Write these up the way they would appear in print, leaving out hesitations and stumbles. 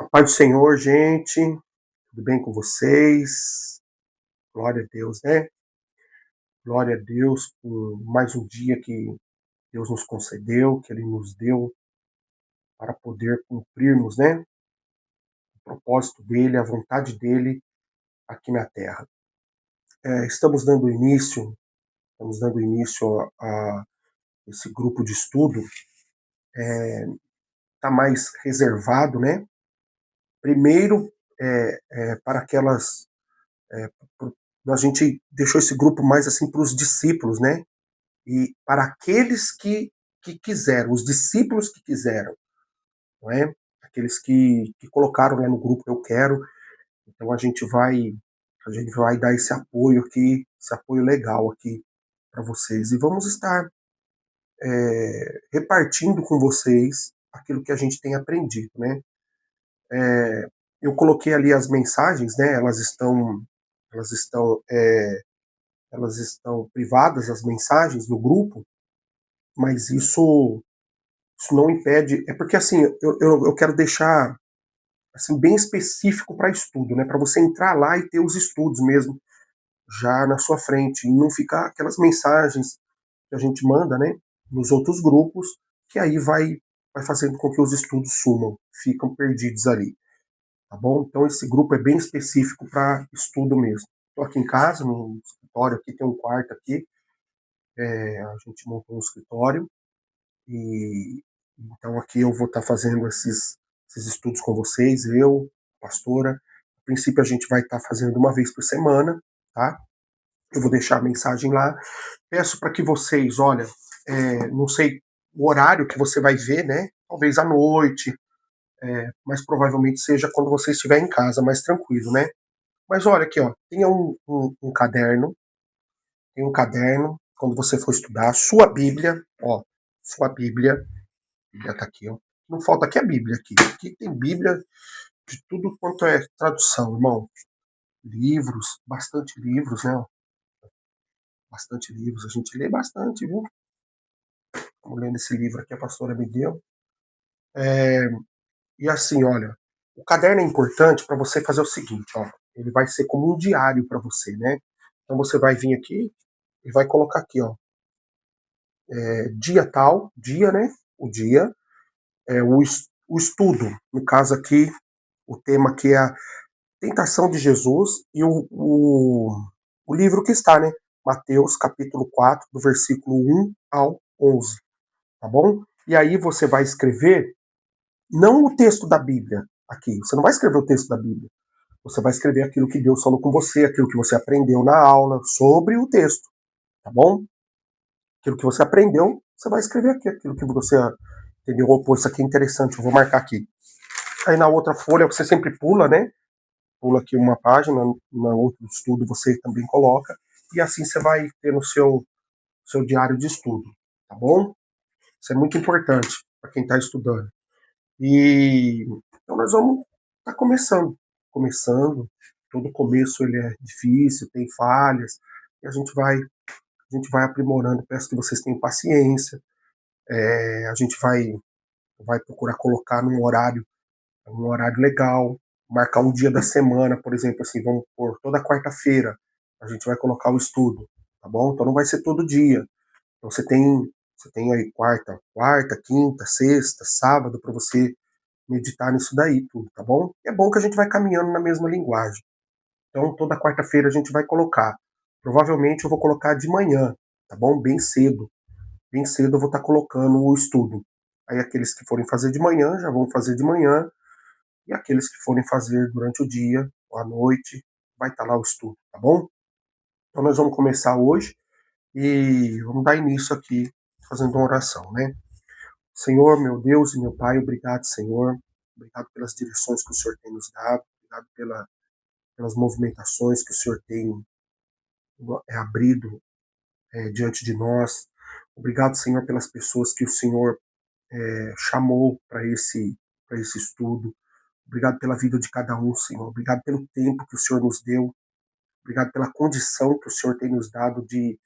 A paz do Senhor, gente. Tudo bem com vocês? Glória a Deus, né? Glória a Deus por mais um dia que Deus nos concedeu, que Ele nos deu para poder cumprirmos, né? O propósito dEle, a vontade dEle aqui na Terra. Estamos dando início a esse grupo de estudo. Está mais reservado, né? Primeiro, para aquelas. É, a gente deixou esse grupo mais assim para os discípulos, né? E para aqueles que quiseram, os discípulos que quiseram, não é? Aqueles que colocaram lá no grupo eu quero, então a gente vai dar esse apoio aqui, esse apoio legal aqui para vocês e vamos estar repartindo com vocês aquilo que a gente tem aprendido, né? Eu coloquei ali as mensagens, né? Elas estão, elas estão privadas as mensagens no grupo, mas isso não impede. É porque assim, eu quero deixar assim, bem específico para estudo, né? Para você entrar lá e ter os estudos mesmo já na sua frente. E não ficar aquelas mensagens que a gente manda, né? Nos outros grupos, que aí vai fazendo com que os estudos sumam, ficam perdidos ali. Tá bom? Então esse grupo é bem específico para estudo mesmo. Estou aqui em casa, no escritório, aqui tem um quarto aqui. A gente montou um escritório. E então aqui eu vou estar fazendo esses estudos com vocês, eu, pastora. A princípio a gente vai estar fazendo uma vez por semana, tá? Eu vou deixar a mensagem lá. Peço para que vocês, olha, não sei o horário que você vai ver, né? Talvez à noite, mas provavelmente seja quando você estiver em casa, mais tranquilo, né? Mas olha aqui, ó, tenha um caderno, tem um caderno, quando você for estudar, sua Bíblia, ó, sua Bíblia, Bíblia tá aqui, ó. Não falta aqui a Bíblia aqui. Aqui tem Bíblia de tudo quanto é tradução, irmão. Livros, bastante livros, né? Bastante livros. A gente lê bastante, viu? Estamos lendo esse livro aqui, a pastora me deu. E assim, olha, o caderno é importante para você fazer o seguinte, ó. Ele vai ser como um diário para você, né? Então você vai vir aqui e vai colocar aqui, ó. Dia tal, dia, né? O dia. O estudo. No caso aqui, o tema aqui é a tentação de Jesus e o livro que está, né? Mateus capítulo 4, do versículo 1 ao 11, tá bom? E aí você vai escrever, não o texto da Bíblia aqui, você não vai escrever o texto da Bíblia, você vai escrever aquilo que Deus falou com você, aquilo que você aprendeu na aula sobre o texto, tá bom? Aquilo que você aprendeu, você vai escrever aqui, aquilo que você entendeu. Pô, isso aqui é interessante, eu vou marcar aqui. Aí na outra folha você sempre pula, né? Pula aqui uma página, na outro estudo você também coloca, e assim você vai ter no seu diário de estudo, tá bom? Isso é muito importante para quem está estudando. E então nós vamos estar começando. Todo começo ele é difícil, tem falhas, e a gente vai aprimorando. Peço que vocês tenham paciência. A gente vai procurar colocar num horário legal, marcar um dia da semana, por exemplo, assim, vamos por toda quarta-feira, a gente vai colocar o estudo, tá bom? Então não vai ser todo dia. Então você tem aí quarta, quinta, sexta, sábado para você meditar nisso daí tudo, tá bom? E é bom que a gente vai caminhando na mesma linguagem. Então toda quarta-feira a gente vai colocar. Provavelmente eu vou colocar de manhã, tá bom? Bem cedo. Bem cedo eu vou estar colocando o estudo. Aí aqueles que forem fazer de manhã já vão fazer de manhã, e aqueles que forem fazer durante o dia ou à noite, vai estar lá o estudo, tá bom? Então nós vamos começar hoje e vamos dar início aqui fazendo uma oração, né? Senhor, meu Deus e meu Pai, obrigado, Senhor. Obrigado pelas direções que o Senhor tem nos dado, obrigado pelas movimentações que o Senhor tem abrido diante de nós. Obrigado, Senhor, pelas pessoas que o Senhor chamou para esse estudo. Obrigado pela vida de cada um, Senhor. Obrigado pelo tempo que o Senhor nos deu. Obrigado pela condição que o Senhor tem nos dado de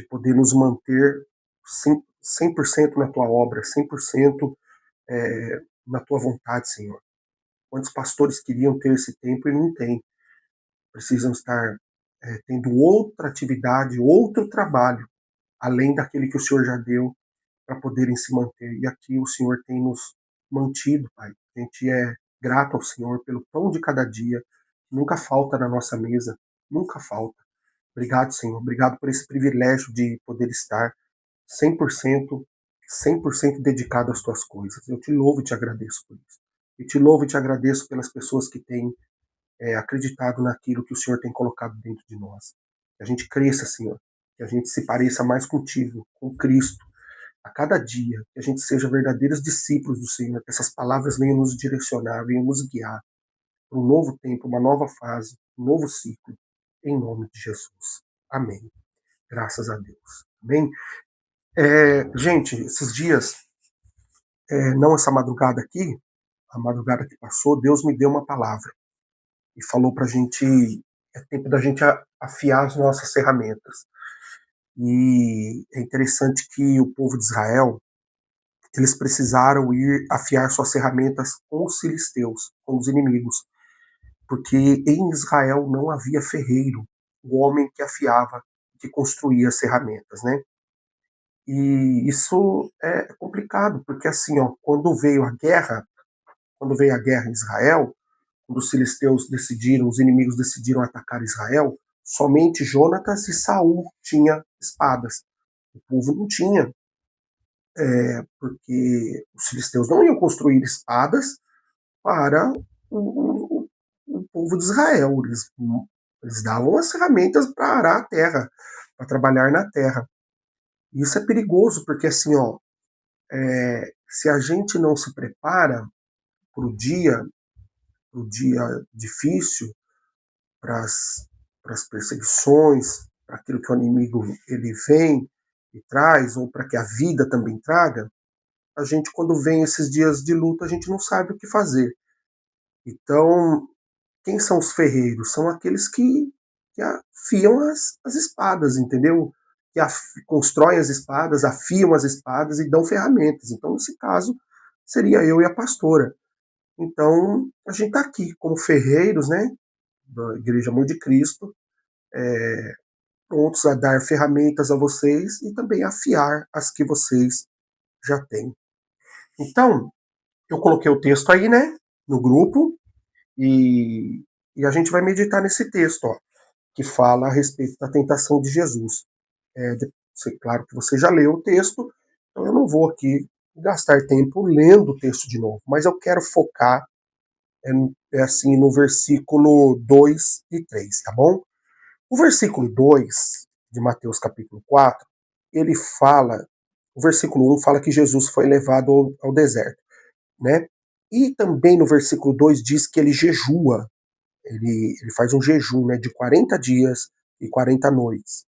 poder nos manter 100% na tua obra, 100% na tua vontade, Senhor. Quantos pastores queriam ter esse tempo e não têm? Precisam estar tendo outra atividade, outro trabalho, além daquele que o Senhor já deu, para poderem se manter. E aqui o Senhor tem nos mantido, Pai. A gente é grato ao Senhor pelo pão de cada dia, nunca falta na nossa mesa, nunca falta. Obrigado, Senhor. Obrigado por esse privilégio de poder estar 100%, 100% dedicado às tuas coisas. Eu te louvo e te agradeço por isso. E te louvo e te agradeço pelas pessoas que têm acreditado naquilo que o Senhor tem colocado dentro de nós. Que a gente cresça, Senhor. Que a gente se pareça mais contigo, com Cristo, a cada dia. Que a gente seja verdadeiros discípulos do Senhor. Que essas palavras venham nos direcionar, venham nos guiar para um novo tempo, uma nova fase, um novo ciclo. Em nome de Jesus. Amém. Graças a Deus. Amém? Gente, esses dias, não essa madrugada aqui, a madrugada que passou, Deus me deu uma palavra e falou pra gente, é tempo da gente afiar as nossas ferramentas. E é interessante que o povo de Israel, eles precisaram ir afiar suas ferramentas com os filisteus, com os inimigos, porque em Israel não havia ferreiro, o homem que afiava, que construía as ferramentas, né? E isso é complicado, porque assim, ó, quando veio a guerra em Israel, quando os filisteus decidiram, os inimigos decidiram atacar Israel, somente Jonatas e Saul tinham espadas. O povo não tinha, porque os filisteus não iam construir espadas para o povo de Israel. Eles davam as ferramentas para arar a terra, para trabalhar na terra. E isso é perigoso, porque assim, ó, se a gente não se prepara para o dia difícil, para as perseguições, para aquilo que o inimigo ele vem e traz, ou para que a vida também traga, a gente, quando vem esses dias de luta, a gente não sabe o que fazer. Então, quem são os ferreiros? São aqueles que afiam as espadas, entendeu? Que constroem as espadas, afiam as espadas e dão ferramentas. Então, nesse caso, seria eu e a pastora. Então, a gente está aqui como ferreiros, né, da Igreja Mãe de Cristo, prontos a dar ferramentas a vocês e também afiar as que vocês já têm. Então, eu coloquei o texto aí, né, no grupo, e, e a gente vai meditar nesse texto, ó, que fala a respeito da tentação de Jesus. Claro que você já leu o texto, então eu não vou aqui gastar tempo lendo o texto de novo, mas eu quero focar assim no versículo 2 e 3, tá bom? O versículo 2 de Mateus capítulo 4, ele fala, o versículo 1 fala que Jesus foi levado ao deserto, né? E também no versículo 2 diz que ele jejua, ele faz um jejum, né, de 40 dias e 40 noites.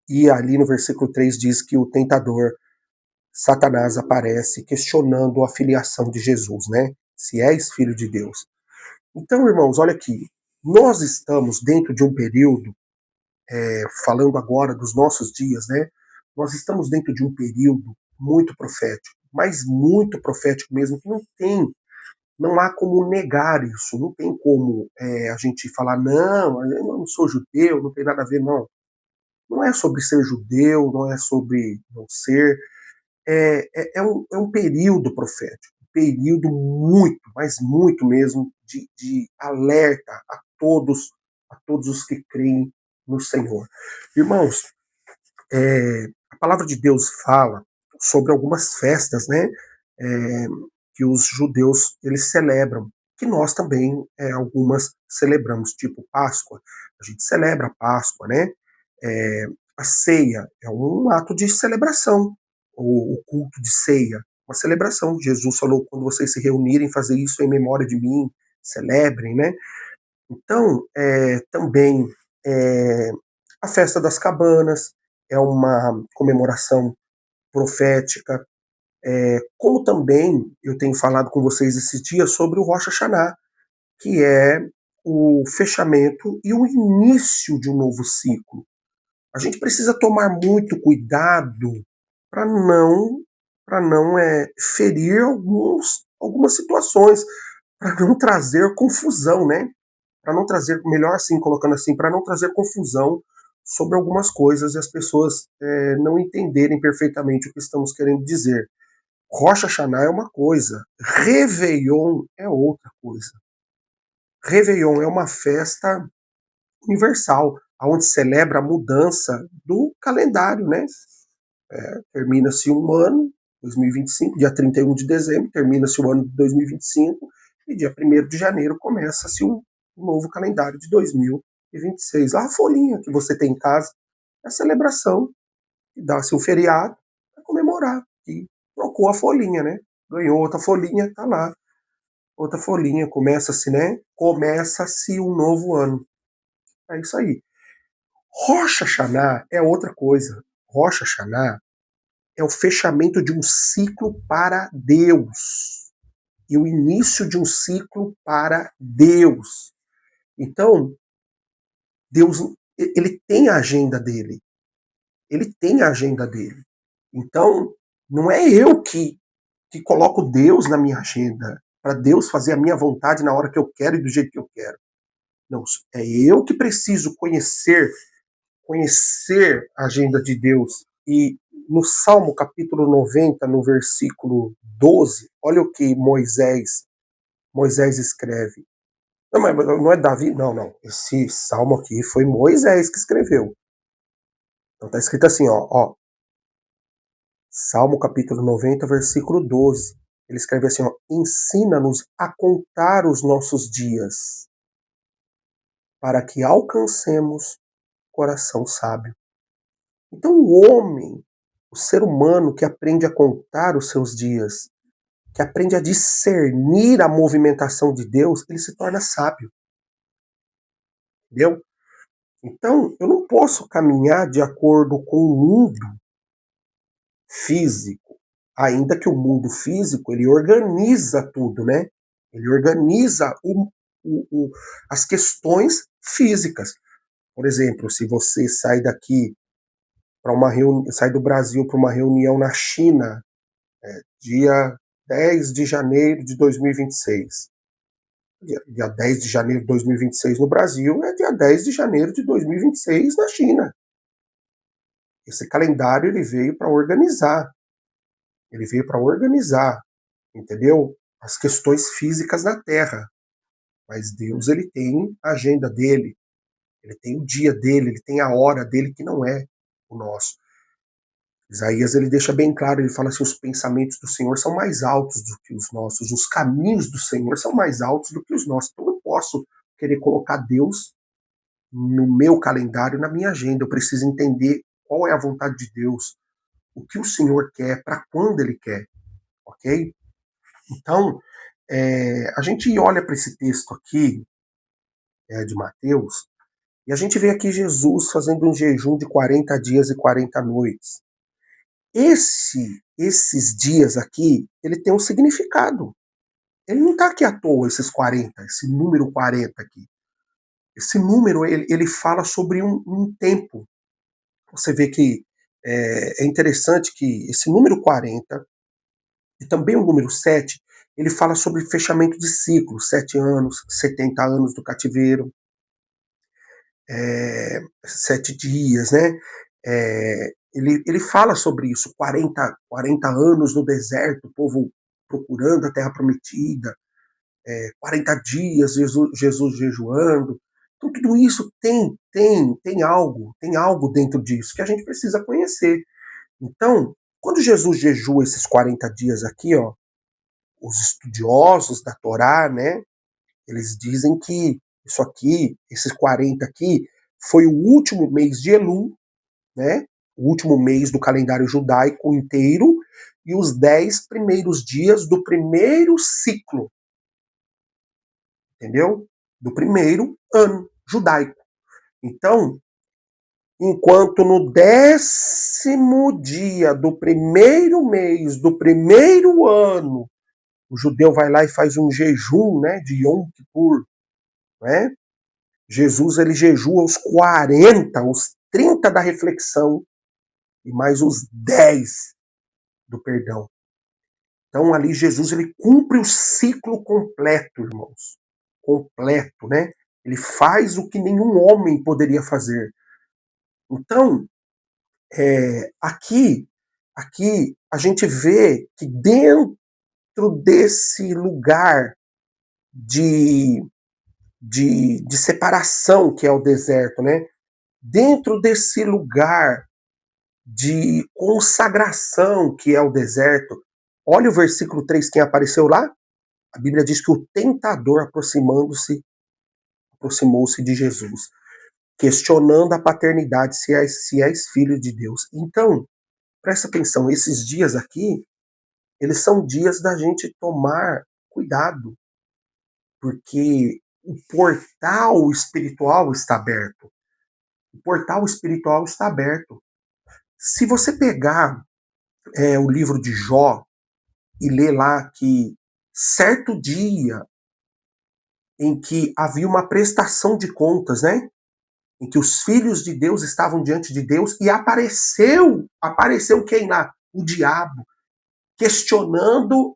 E ali no versículo 3 diz que o tentador, Satanás, aparece questionando a filiação de Jesus, né? Se és filho de Deus. Então, irmãos, olha aqui, nós estamos dentro de um período, falando agora dos nossos dias, né? Nós estamos dentro de um período muito profético, mas muito profético mesmo, que não há como negar isso, não tem como a gente falar, não, eu não sou judeu, não tem nada a ver, não. Não é sobre ser judeu, não é sobre não ser, é um período profético, um período muito, mas muito mesmo, de alerta a todos os que creem no Senhor. Irmãos, a palavra de Deus fala sobre algumas festas, né, é, que os judeus eles celebram, que nós também algumas celebramos, tipo Páscoa. A gente celebra a Páscoa, né? É, a ceia é um ato de celebração, o culto de ceia, uma celebração. Jesus falou, quando vocês se reunirem, fazer isso em memória de mim, celebrem, né? Então, também é, a festa das cabanas é uma comemoração profética, como também eu tenho falado com vocês esses dias sobre o Rosh Hashanah, que é o fechamento e o início de um novo ciclo. A gente precisa tomar muito cuidado para não ferir algumas situações, para não trazer confusão, né? Para não trazer, melhor assim, colocando assim, para não trazer confusão sobre algumas coisas e as pessoas não entenderem perfeitamente o que estamos querendo dizer. Rosh Hashanah é uma coisa, Réveillon é outra coisa. Réveillon é uma festa universal, onde celebra a mudança do calendário, né? Termina-se um ano, 2025, dia 31 de dezembro, termina-se o ano de 2025, e dia 1º de janeiro começa-se um novo calendário de 2026. Lá a folhinha que você tem em casa é a celebração, que dá-se um feriado para comemorar, que trocou a folhinha, né? Ganhou outra folhinha, tá lá. Outra folhinha, começa-se, né? Começa-se um novo ano. É isso aí. Rosh Hashanah é outra coisa. Rosh Hashanah é o fechamento de um ciclo para Deus e o início de um ciclo para Deus. Então, Deus, ele tem a agenda dele. Ele tem a agenda dele. Então, não é eu que coloco Deus na minha agenda, para Deus fazer a minha vontade na hora que eu quero e do jeito que eu quero. Não, é eu que preciso conhecer a agenda de Deus. E no Salmo capítulo 90, no versículo 12, olha o que Moisés escreve. Não, mas não é Davi? Não, não. Esse salmo aqui foi Moisés que escreveu. Então tá escrito assim, ó. Salmo capítulo 90, versículo 12. Ele escreve assim, ó: ensina-nos a contar os nossos dias, para que alcancemos coração sábio. Então o homem, o ser humano que aprende a contar os seus dias, que aprende a discernir a movimentação de Deus, ele se torna sábio. Entendeu? Então, eu não posso caminhar de acordo com o mundo físico, ainda que o mundo físico ele organiza tudo, né? Ele organiza as questões físicas. Por exemplo, se você sai daqui para uma reunião, sai do Brasil para uma reunião na China, dia 10 de janeiro de 2026. Dia 10 de janeiro de 2026 no Brasil é dia 10 de janeiro de 2026 na China. Esse calendário ele veio para organizar. Ele veio para organizar, entendeu? As questões físicas na Terra. Mas Deus ele tem a agenda dele, ele tem o dia dele, ele tem a hora dele que não é o nosso. Isaías ele deixa bem claro, ele fala assim: os pensamentos do Senhor são mais altos do que os nossos, os caminhos do Senhor são mais altos do que os nossos. Então eu não posso querer colocar Deus no meu calendário, na minha agenda. Eu preciso entender qual é a vontade de Deus, o que o Senhor quer, para quando Ele quer, ok? Então, a gente olha para esse texto aqui de Mateus e a gente vê aqui Jesus fazendo um jejum de 40 dias e 40 noites. Esses dias aqui, ele tem um significado. Ele não está aqui à toa, esses 40, esse número 40 aqui. Esse número, ele fala sobre um tempo. Você vê que é interessante que esse número 40 e também o número 7, ele fala sobre fechamento de ciclo, 7 anos, 70 anos do cativeiro, 7 dias, né? Ele fala sobre isso, 40 anos no deserto, o povo procurando a terra prometida, 40 dias Jesus jejuando. Então tudo isso tem algo dentro disso que a gente precisa conhecer. Então, quando Jesus jejua esses 40 dias aqui, ó, os estudiosos da Torá, né, eles dizem que isso aqui, esses 40 aqui, foi o último mês de Elul, né, o último mês do calendário judaico inteiro, e os 10 primeiros dias do primeiro ciclo, entendeu? Do primeiro ano judaico. Então, enquanto no 10º dia do primeiro mês do primeiro ano, o judeu vai lá e faz um jejum, né, de Yom Kippur, né? Jesus ele jejua os 40, os 30 da reflexão e mais os 10 do perdão. Então ali Jesus ele cumpre o ciclo completo, irmãos. Completo, né? Ele faz o que nenhum homem poderia fazer. Então, aqui a gente vê que dentro desse lugar de, de separação que é o deserto, né? Dentro desse lugar de consagração que é o deserto, olha o versículo 3 quem apareceu lá. A Bíblia diz que o tentador aproximou-se de Jesus, questionando a paternidade, se és filho de Deus. Então, presta atenção, esses dias aqui, eles são dias da gente tomar cuidado, porque o portal espiritual está aberto. O portal espiritual está aberto. Se você pegar o livro de Jó e ler lá que certo dia em que havia uma prestação de contas, né? Em que os filhos de Deus estavam diante de Deus e apareceu quem lá? O diabo, questionando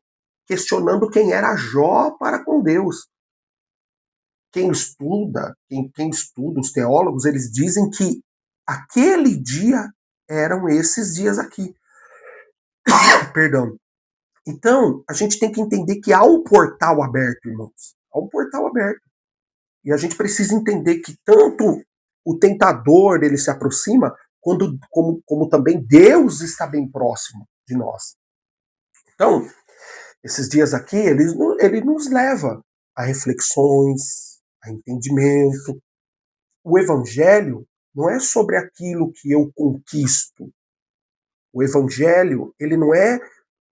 quem era Jó para com Deus. Quem estuda, os teólogos, eles dizem que aquele dia eram esses dias aqui. Perdão. Então, a gente tem que entender que há um portal aberto, irmãos. Há um portal aberto. E a gente precisa entender que tanto o tentador ele se aproxima, como também Deus está bem próximo de nós. Então, esses dias aqui, ele nos leva a reflexões, a entendimento. O evangelho não é sobre aquilo que eu conquisto. O evangelho, ele não é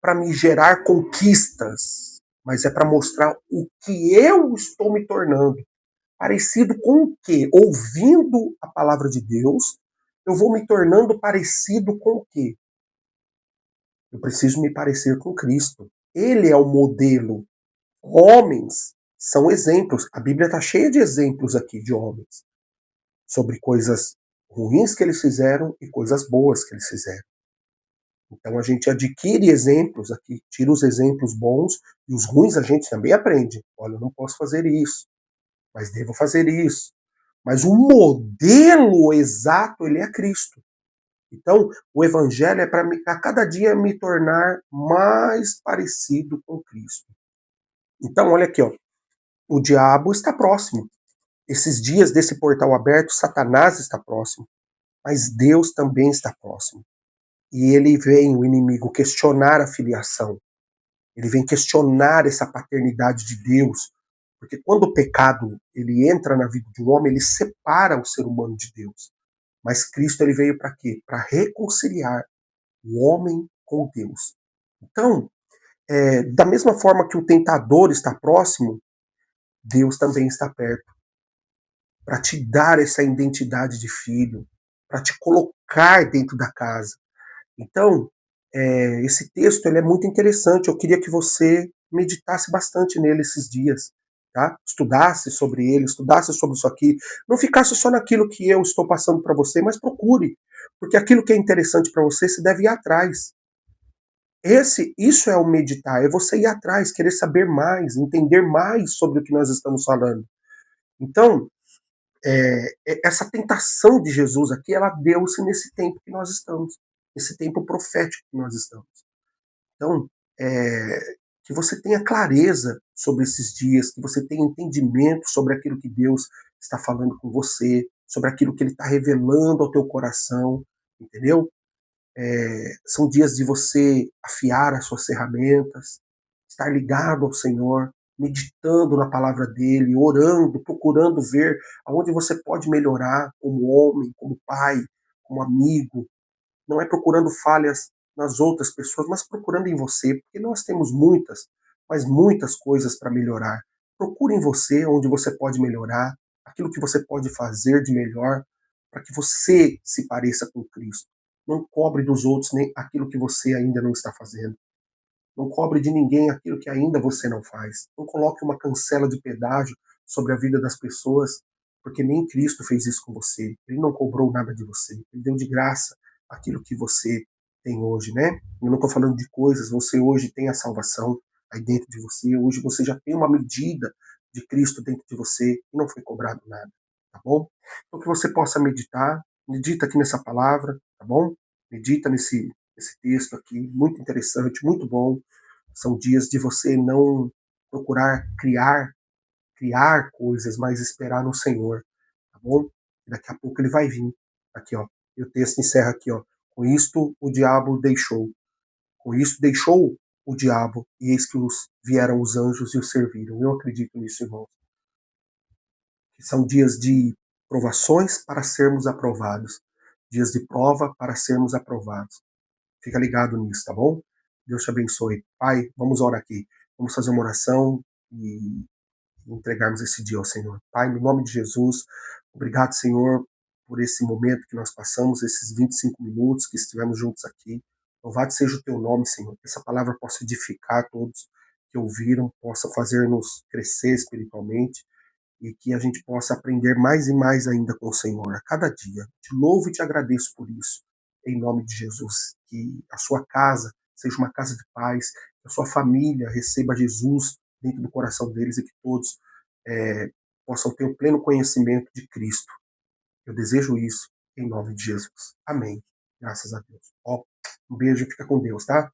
para me gerar conquistas, mas é para mostrar o que eu estou me tornando. Parecido com o quê? Ouvindo a palavra de Deus, eu vou me tornando parecido com o quê? Eu preciso me parecer com Cristo. Ele é o modelo. Homens são exemplos. A Bíblia está cheia de exemplos aqui de homens. Sobre coisas ruins que eles fizeram e coisas boas que eles fizeram. Então a gente adquire exemplos aqui, tira os exemplos bons e os ruins a gente também aprende. Olha, eu não posso fazer isso, mas devo fazer isso. Mas o modelo exato, ele é Cristo. Então, o evangelho é para a cada dia me tornar mais parecido com Cristo. Então, olha aqui, ó, o diabo está próximo. Esses dias desse portal aberto, Satanás está próximo, mas Deus também está próximo. E ele vem, o inimigo, questionar a filiação. Ele vem questionar essa paternidade de Deus. Porque quando o pecado ele entra na vida de um homem, ele separa o ser humano de Deus. Mas Cristo ele veio para quê? Para reconciliar o homem com Deus. Então, da mesma forma que o tentador está próximo, Deus também está perto para te dar essa identidade de filho, para te colocar dentro da casa. Então, esse texto ele é muito interessante. Eu queria que você meditasse bastante nele esses dias, tá? Estudasse sobre ele, estudasse sobre isso aqui. Não ficasse só naquilo que eu estou passando para você, mas procure, porque aquilo que é interessante para você, se deve ir atrás. Isso é o meditar, é você ir atrás, querer saber mais, entender mais sobre o que nós estamos falando. Então, essa tentação de Jesus aqui, ela deu-se nesse tempo que nós estamos, nesse tempo profético que nós estamos. Então, que você tenha clareza sobre esses dias, que você tenha entendimento sobre aquilo que Deus está falando com você, sobre aquilo que Ele está revelando ao teu coração, entendeu? São dias de você afiar as suas ferramentas, estar ligado ao Senhor, meditando na palavra dele, orando, procurando ver aonde você pode melhorar como homem, como pai, como amigo. Não é procurando falhas nas outras pessoas, mas procurando em você, porque nós temos muitas, mas muitas coisas para melhorar. Procure em você onde você pode melhorar, aquilo que você pode fazer de melhor, para que você se pareça com Cristo. Não cobre dos outros nem aquilo que você ainda não está fazendo. Não cobre de ninguém aquilo que ainda você não faz. Não coloque uma cancela de pedágio sobre a vida das pessoas, porque nem Cristo fez isso com você. Ele não cobrou nada de você. Ele deu de graça aquilo que você tem hoje, né? Eu não estou falando de coisas, você hoje tem a salvação aí dentro de você, hoje você já tem uma medida de Cristo dentro de você e não foi cobrado nada, tá bom? Então que você possa meditar, medita aqui nessa palavra, tá bom? Medita nesse texto aqui, muito interessante, muito bom. São dias de você não procurar criar coisas, mas esperar no Senhor, tá bom? E daqui a pouco ele vai vir. Aqui, ó. E o texto encerra aqui, ó. Com isto o diabo deixou. Com isto deixou o diabo, e eis que vieram os anjos e o serviram. Eu acredito nisso, irmão. Que são dias de provações para sermos aprovados. Dias de prova para sermos aprovados. Fica ligado nisso, tá bom? Deus te abençoe. Pai, vamos orar aqui. Vamos fazer uma oração e entregarmos esse dia ao Senhor. Pai, no nome de Jesus, obrigado, Senhor, por esse momento que nós passamos, esses 25 minutos que estivemos juntos aqui. Louvado seja o teu nome, Senhor. Que essa palavra possa edificar todos que ouviram, possa fazer-nos crescer espiritualmente e que a gente possa aprender mais e mais ainda com o Senhor a cada dia. Te louvo e te agradeço por isso, em nome de Jesus. Que a sua casa seja uma casa de paz, que a sua família receba Jesus dentro do coração deles e que todos é, possam ter o pleno conhecimento de Cristo. Eu desejo isso em nome de Jesus. Amém. Graças a Deus. Ó, um beijo e fica com Deus, tá?